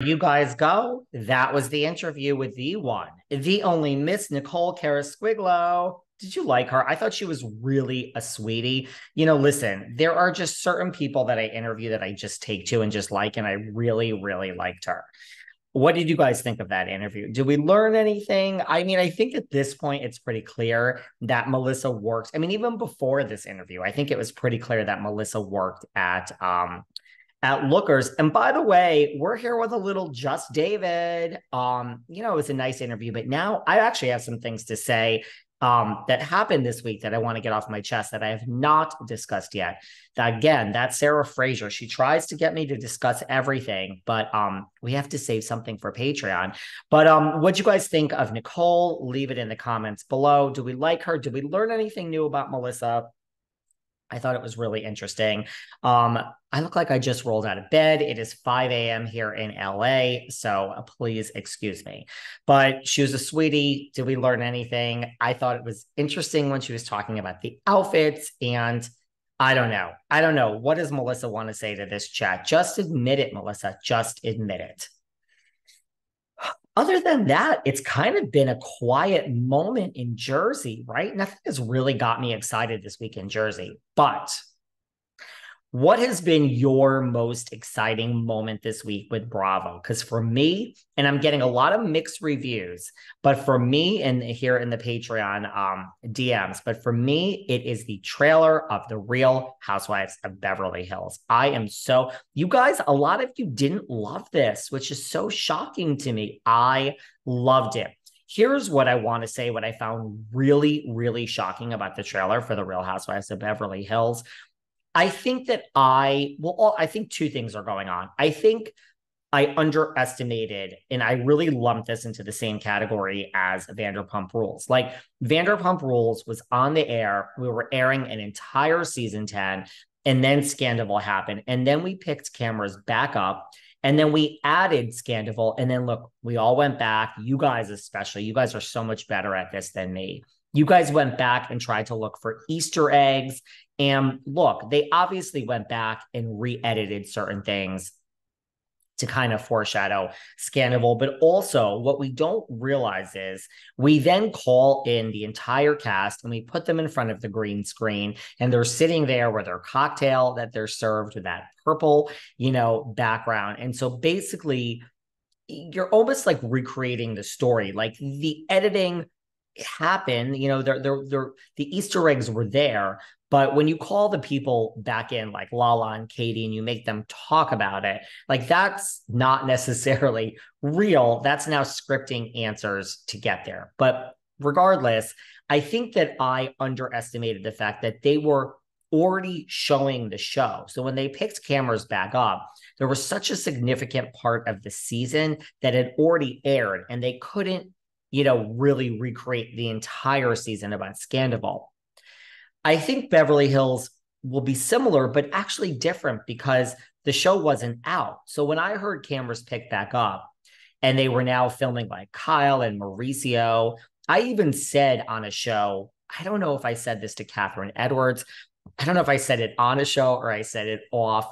You guys go. That was the interview with the one, the only Miss Nicole Carasquiglo. Did you like her? I thought she was really a sweetie. Listen, there are just certain people that I interview that I just take to and just like, and I really, really liked her. What did you guys think of that interview? Did we learn anything? I mean, I think at this point, it's pretty clear that Melissa works. I mean, even before this interview, I think it was pretty clear that Melissa worked at Lookers. And by the way, we're here with a little Just David. It was a nice interview, but now I actually have some things to say that happened this week that I want to get off my chest that I have not discussed yet. Again, that's Sarah Fraser. She tries to get me to discuss everything, but we have to save something for Patreon. But what do you guys think of Nicole? Leave it in the comments below. Do we like her? Did we learn anything new about Melissa? I thought it was really interesting. I look like I just rolled out of bed. It is 5 a.m. here in LA, so please excuse me. But she was a sweetie. Did we learn anything? I thought it was interesting when she was talking about the outfits, and I don't know. I don't know. What does Melissa want to say to this chat? Just admit it, Melissa. Just admit it. Other than that, it's kind of been a quiet moment in Jersey, right? Nothing has really got me excited this week in Jersey. But what has been your most exciting moment this week with Bravo? Because for me, and I'm getting a lot of mixed reviews, but for me, and here in the Patreon DMs, but for me, it is the trailer of The Real Housewives of Beverly Hills. You guys, a lot of you didn't love this, which is so shocking to me. I loved it. Here's what I want to say, what I found really, really shocking about the trailer for The Real Housewives of Beverly Hills. I think I think two things are going on. I think I underestimated, and I really lumped this into the same category as Vanderpump Rules. Like Vanderpump Rules was on the air. We were airing an entire season 10, and then Scandival happened. And then we picked cameras back up. And then we added Scandival. And then look, we all went back. You guys, especially, you guys are so much better at this than me. You guys went back and tried to look for Easter eggs. And look, they obviously went back and re-edited certain things to kind of foreshadow Scandival. But also, what we don't realize is we then call in the entire cast and we put them in front of the green screen, and they're sitting there with their cocktail that they're served with that purple, background. And so basically, you're almost like recreating the story. Like the editing happened, the Easter eggs were there, but when you call the people back in, like Lala and Katie, and you make them talk about it, like that's not necessarily real. That's now scripting answers to get there. But regardless, I think that I underestimated the fact that they were already showing the show. So when they picked cameras back up, there was such a significant part of the season that had already aired, and they couldn't really recreate the entire season about Scandival. I think Beverly Hills will be similar, but actually different because the show wasn't out. So when I heard cameras pick back up and they were now filming like Kyle and Mauricio, I even said on a show, I don't know if I said this to Catherine Edwards. I don't know if I said it on a show or I said it off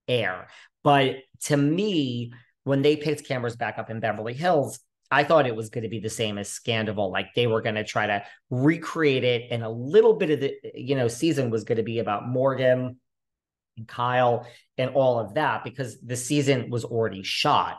air. But to me, when they picked cameras back up in Beverly Hills, I thought it was going to be the same as Scandival. Like they were going to try to recreate it, and a little bit of the season was going to be about Morgan and Kyle and all of that because the season was already shot.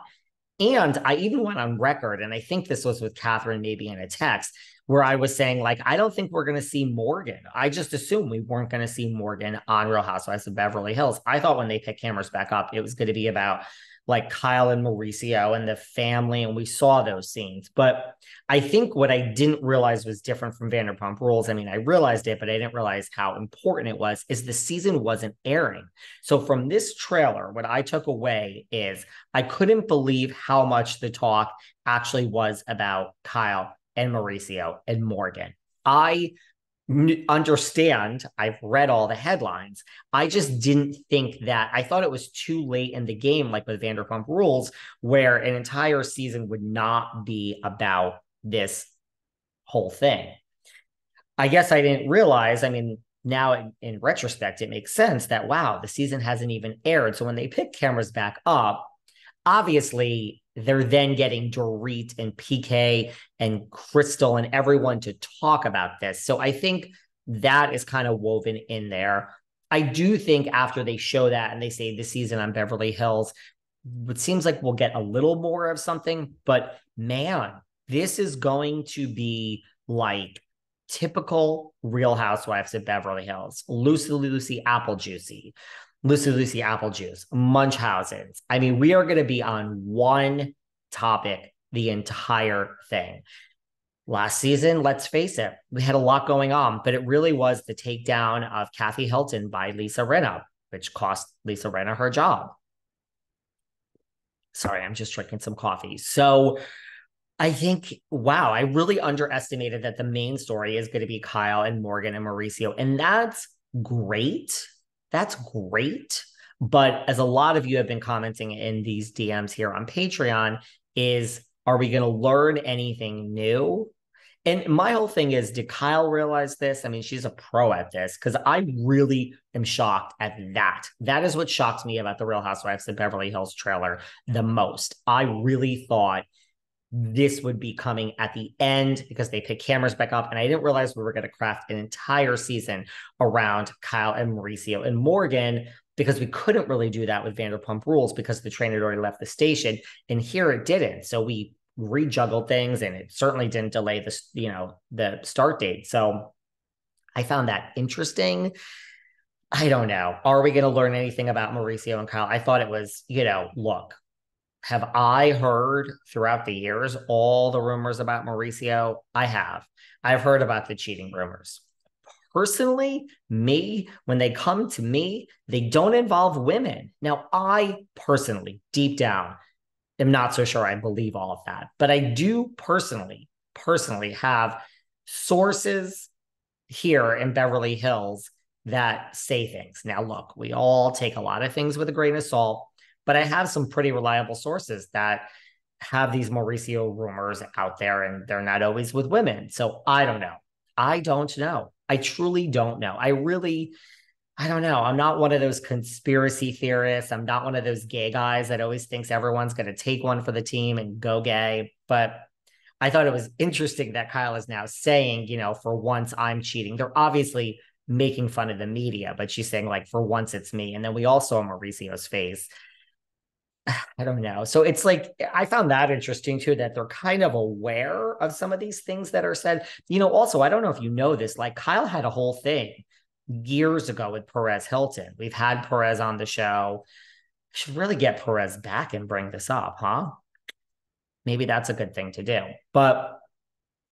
And I even went on record, and I think this was with Catherine maybe in a text, where I was saying, like, I don't think we're going to see Morgan. I just assumed we weren't going to see Morgan on Real Housewives of Beverly Hills. I thought when they picked cameras back up, it was going to be about like Kyle and Mauricio and the family, and we saw those scenes. But I think what I didn't realize was different from Vanderpump Rules. I mean, I realized it, but I didn't realize how important it was, is the season wasn't airing. So from this trailer, what I took away is I couldn't believe how much the talk actually was about Kyle and Mauricio and Morgan. I understand, I've read all the headlines. I just didn't think that. I thought it was too late in the game, like with Vanderpump Rules, where an entire season would not be about this whole thing. I guess I didn't realize, I mean, now in retrospect, it makes sense that, wow, the season hasn't even aired. So when they pick cameras back up, obviously they're then getting Dorit and PK and Crystal and everyone to talk about this. So I think that is kind of woven in there. I do think after they show that and they say the season on Beverly Hills, it seems like we'll get a little more of something, but man, this is going to be like typical Real Housewives of Beverly Hills. Lucy Lucy Apple Juicy, Lucy Lucy Apple Juice, Munchausen's. I mean, we are going to be on one topic the entire thing. Last season, let's face it, we had a lot going on, but it really was the takedown of Kathy Hilton by Lisa Rinna, which cost Lisa Rinna her job. Sorry, I'm just drinking some coffee. So I think, wow, I really underestimated that the main story is going to be Kyle and Morgan and Mauricio. And that's great. That's great. But as a lot of you have been commenting in these DMs here on Patreon, is are we going to learn anything new? And my whole thing is, did Kyle realize this? I mean, she's a pro at this because I really am shocked at that. That is what shocked me about the Real Housewives of Beverly Hills trailer the most. I really thought this would be coming at the end because they picked cameras back up. And I didn't realize we were going to craft an entire season around Kyle and Mauricio and Morgan because we couldn't really do that with Vanderpump Rules because the train had already left the station. And here it didn't. So we rejuggled things and it certainly didn't delay the start date. So I found that interesting. I don't know. Are we going to learn anything about Mauricio and Kyle? I thought it was, look, have I heard throughout the years all the rumors about Mauricio? I have. I've heard about the cheating rumors. Personally, when they come to me, they don't involve women. Now, I personally, deep down, am not so sure I believe all of that. But I do personally have sources here in Beverly Hills that say things. Now, look, we all take a lot of things with a grain of salt, but I have some pretty reliable sources that have these Mauricio rumors out there, and they're not always with women. So I don't know. I truly don't know. I don't know. I'm not one of those conspiracy theorists. I'm not one of those gay guys that always thinks everyone's going to take one for the team and go gay. But I thought it was interesting that Kyle is now saying, for once I'm cheating. They're obviously making fun of the media, but she's saying like, for once it's me. And then we all saw Mauricio's face. I don't know. So it's like, I found that interesting too, that they're kind of aware of some of these things that are said. Also, I don't know if you know this, like Kyle had a whole thing years ago with Perez Hilton. We've had Perez on the show. Should really get Perez back and bring this up, huh? Maybe that's a good thing to do. But